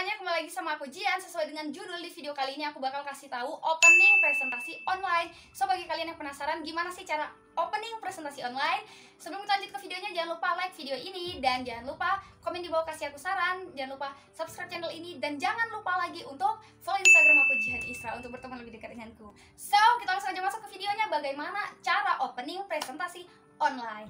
semuanya, kembali lagi sama aku Jian. Sesuai dengan judul di video kali ini, aku bakal kasih tahu opening presentasi online. So, bagi kalian yang penasaran gimana sih cara opening presentasi online, sebelum kita lanjut ke videonya, jangan lupa like video ini dan jangan lupa komen di bawah kasih aku saran. Jangan lupa subscribe channel ini dan jangan lupa lagi untuk follow Instagram aku Jihan Isra untuk berteman lebih dekat denganku. So, kita langsung aja masuk ke videonya, bagaimana cara opening presentasi online.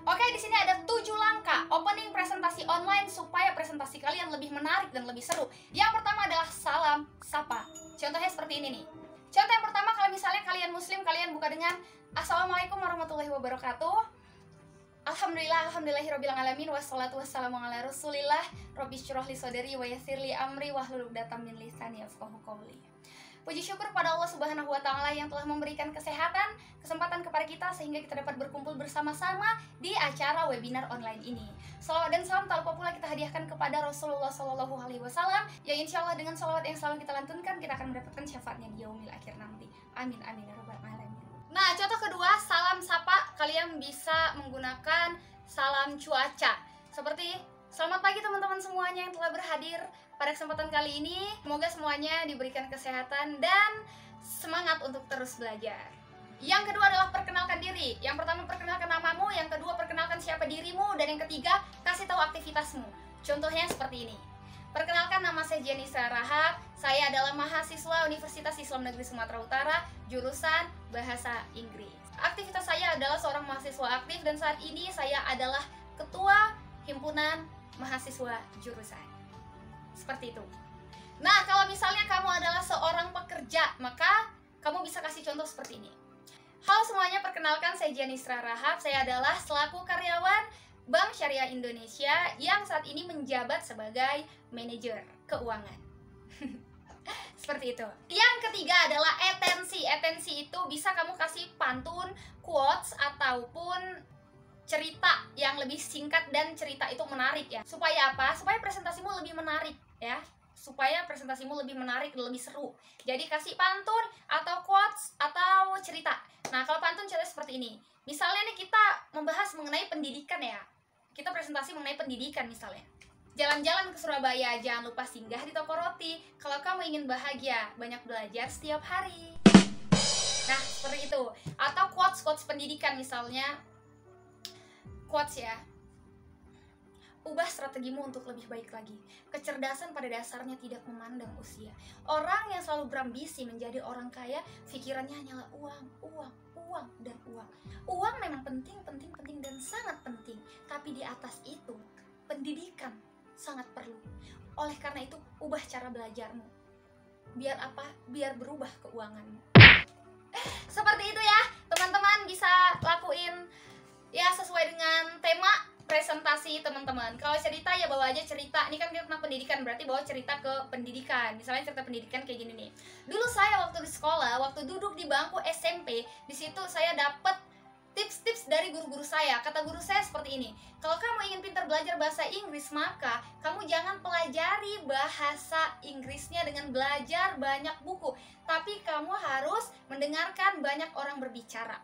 Oke, di sini ada 7 langkah opening presentasi online supaya presentasi kalian lebih menarik dan lebih seru. Yang pertama adalah salam sapa. Contohnya seperti ini nih. Contoh yang pertama, kalau misalnya kalian muslim, kalian buka dengan Assalamualaikum warahmatullahi wabarakatuh. Alhamdulillahirabbil alamin wassalatu wassalamu ala Rasulillah. Rabbi syrah li sadri wa yassir li amri wahlul 'uqdatam min lisani yafqahu qawli. Puji syukur pada Allah Subhanahu wa Ta'ala yang telah memberikan kesehatan, kesempatan kepada kita sehingga kita dapat berkumpul bersama-sama di acara webinar online ini. Salawat dan salam tak lupa pula kita hadiahkan kepada Rasulullah Shallallahu Alaihi Wasallam, yang insya Allah dengan salawat yang selalu kita lantunkan kita akan mendapatkan syafaatnya di yaumil akhir nanti. Amin amin ya rabbal alamin. Nah, contoh kedua, salam sapa, kalian bisa menggunakan salam cuaca seperti selamat pagi teman-teman semuanya yang telah berhadir pada kesempatan kali ini. Semoga semuanya diberikan kesehatan dan semangat untuk terus belajar. Yang kedua adalah perkenalkan diri. Yang pertama, perkenalkan namamu. Yang kedua, perkenalkan siapa dirimu. Dan yang ketiga, kasih tahu aktivitasmu. Contohnya seperti ini. Perkenalkan, nama saya Jian Isra Rahab. Saya adalah mahasiswa Universitas Islam Negeri Sumatera Utara, jurusan Bahasa Inggris. Aktivitas saya adalah seorang mahasiswa aktif dan saat ini saya adalah ketua himpunan mahasiswa jurusan. Seperti itu. Nah, kalau misalnya kamu adalah seorang pekerja, maka kamu bisa kasih contoh seperti ini. Halo semuanya, perkenalkan saya Jian Isra Rahab. Saya adalah selaku karyawan Bank Syariah Indonesia yang saat ini menjabat sebagai manajer keuangan. Seperti itu. Yang ketiga adalah atensi. Atensi itu bisa kamu kasih pantun, quotes, ataupun cerita yang lebih singkat dan cerita itu menarik ya. Supaya apa? Supaya presentasimu lebih menarik ya. Supaya presentasimu lebih menarik dan lebih seru. Jadi kasih pantun atau quotes atau cerita. Nah, kalau pantun cerita seperti ini. Misalnya nih kita membahas mengenai pendidikan ya. Kita presentasi mengenai pendidikan misalnya. Jalan-jalan ke Surabaya, jangan lupa singgah di toko roti. Kalau kamu ingin bahagia, banyak belajar setiap hari. Nah, seperti itu. Atau quotes-quotes pendidikan misalnya. Quotes ya. Ubah strategimu untuk lebih baik lagi. Kecerdasan pada dasarnya tidak memandang usia. Orang yang selalu berambisi menjadi orang kaya, pikirannya hanyalah uang, uang, uang, dan uang. Uang memang penting dan sangat penting. Tapi di atas itu, pendidikan sangat perlu. Oleh karena itu, ubah cara belajarmu. Biar apa? Biar berubah keuanganmu. Seperti itu ya, teman-teman bisa lakuin ya sesuai dengan tema presentasi teman-teman. Kalau cerita ya bawa aja cerita. Ini kan kita tentang pendidikan, berarti bawa cerita ke pendidikan. Misalnya cerita pendidikan kayak gini nih. Dulu saya waktu di sekolah, waktu duduk di bangku SMP, di situ saya dapat tips-tips dari guru-guru saya. Kata guru saya seperti ini. Kalau kamu ingin pintar belajar bahasa Inggris, maka kamu jangan pelajari bahasa Inggrisnya dengan belajar banyak buku, tapi kamu harus mendengarkan banyak orang berbicara.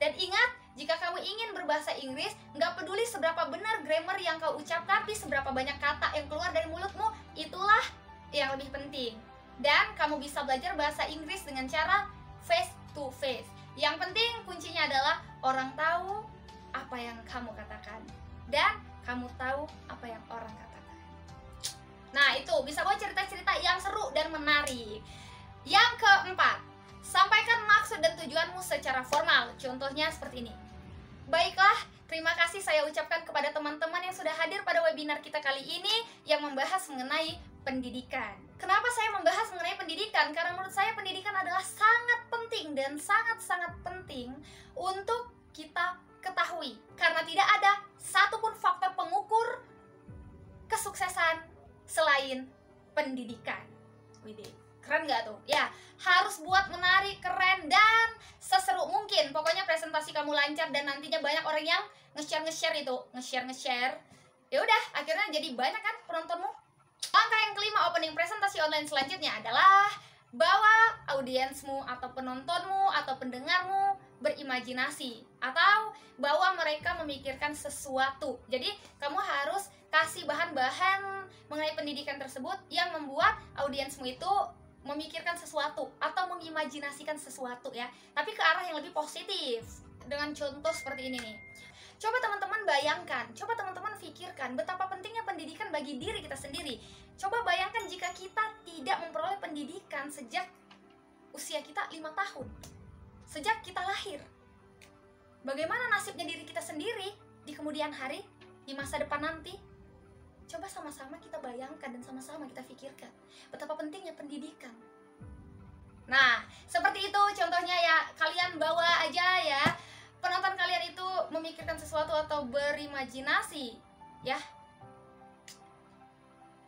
Dan ingat, jika kamu ingin berbahasa Inggris, nggak peduli seberapa benar grammar yang kau ucapkan, tapi seberapa banyak kata yang keluar dari mulutmu, itulah yang lebih penting. Dan kamu bisa belajar bahasa Inggris dengan cara face to face. Yang penting kuncinya adalah orang tahu apa yang kamu katakan dan kamu tahu apa yang orang katakan. Nah, itu bisa bawa cerita-cerita yang seru dan menarik. Yang keempat, sampaikan maksud dan tujuanmu secara formal. Contohnya seperti ini. Baiklah, terima kasih saya ucapkan kepada teman-teman yang sudah hadir pada webinar kita kali ini yang membahas mengenai pendidikan. Kenapa saya membahas mengenai pendidikan? Karena menurut saya pendidikan adalah sangat penting dan sangat-sangat penting untuk kita ketahui. Karena tidak ada satupun faktor pengukur kesuksesan selain pendidikan. Widih, keren gak tuh? Ya, harus buat menarik, keren, dan seseru mungkin. Pokoknya presentasi kamu lancar dan nantinya banyak orang yang nge-share itu, nge-share. Ya udah, akhirnya jadi banyak kan penontonmu. Langkah yang kelima opening presentasi online selanjutnya adalah bawa audiensmu atau penontonmu atau pendengarmu berimajinasi atau bawa mereka memikirkan sesuatu. Jadi kamu harus kasih bahan-bahan mengenai pendidikan tersebut yang membuat audiensmu itu memikirkan sesuatu atau mengimajinasikan sesuatu ya, tapi ke arah yang lebih positif. Dengan contoh seperti ini nih. Coba teman-teman bayangkan, coba teman-teman pikirkan betapa pentingnya pendidikan bagi diri kita sendiri. Coba bayangkan jika kita tidak memperoleh pendidikan sejak usia kita 5 tahun. Sejak kita lahir. Bagaimana nasibnya diri kita sendiri di kemudian hari, di masa depan nanti? Coba sama-sama kita bayangkan dan sama-sama kita pikirkan betapa pentingnya pendidikan. Nah, seperti itu contohnya ya. Kalian bawa aja ya, penonton kalian itu memikirkan sesuatu atau berimajinasi ya.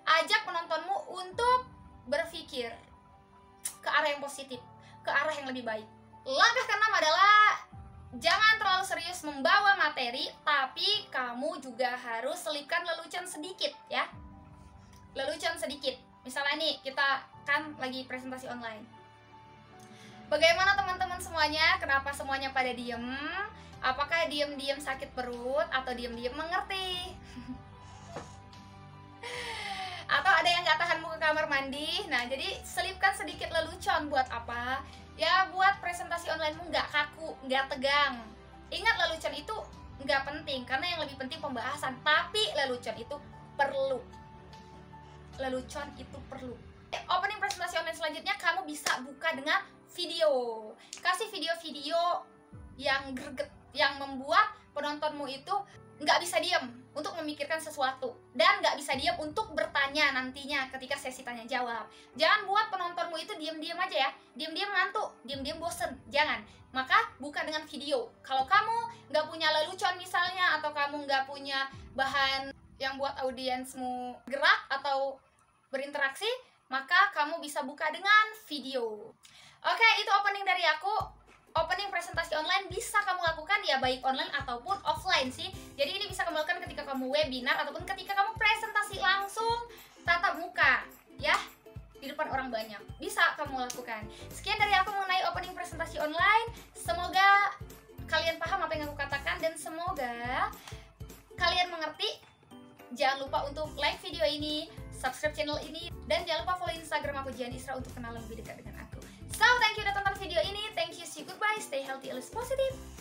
Ajak penontonmu untuk berpikir ke arah yang positif, ke arah yang lebih baik. Langkah keenam adalah jangan terlalu serius membawa materi, tapi kamu juga harus selipkan lelucon sedikit ya. Lelucon sedikit. Misalnya nih, kita kan lagi presentasi online. Bagaimana teman-teman semuanya? Kenapa semuanya pada diem? Apakah diem-diem sakit perut atau diem-diem mengerti? Atau ada yang gak tahan mau ke kamar mandi? Nah, jadi selipkan sedikit lelucon. Buat apa? Ya buat presentasi onlinemu nggak kaku, nggak tegang. Ingat, lelucon itu nggak penting, karena yang lebih penting pembahasan. Tapi lelucon itu perlu. Lelucon itu perlu. Opening presentasi online selanjutnya kamu bisa buka dengan video. Kasih video-video yang greget, yang membuat penontonmu itu nggak bisa diam untuk memikirkan sesuatu, dan nggak bisa diam untuk bertanya nantinya ketika sesi tanya jawab. Jangan buat penontonmu itu diam-diam aja ya, diam-diam ngantuk, diam-diam bosen. Jangan. Maka buka dengan video. Kalau kamu nggak punya lelucon misalnya, atau kamu nggak punya bahan yang buat audiensmu gerak atau berinteraksi, maka kamu bisa buka dengan video. Oke, itu opening dari aku. Opening presentasi online bisa kamu lakukan ya, baik online ataupun offline sih. Jadi ini bisa kamu lakukan ketika kamu webinar ataupun ketika kamu presentasi langsung tatap muka ya, di depan orang banyak. Bisa kamu lakukan. Sekian dari aku mengenai opening presentasi online. Semoga kalian paham apa yang aku katakan dan semoga kalian mengerti. Jangan lupa untuk like video ini, subscribe channel ini, dan jangan lupa follow Instagram aku Jihan Isra untuk kenal lebih dekat dengan aku. So, thank you udah tonton video ini. Thank you, see you, goodbye, stay healthy, always positive.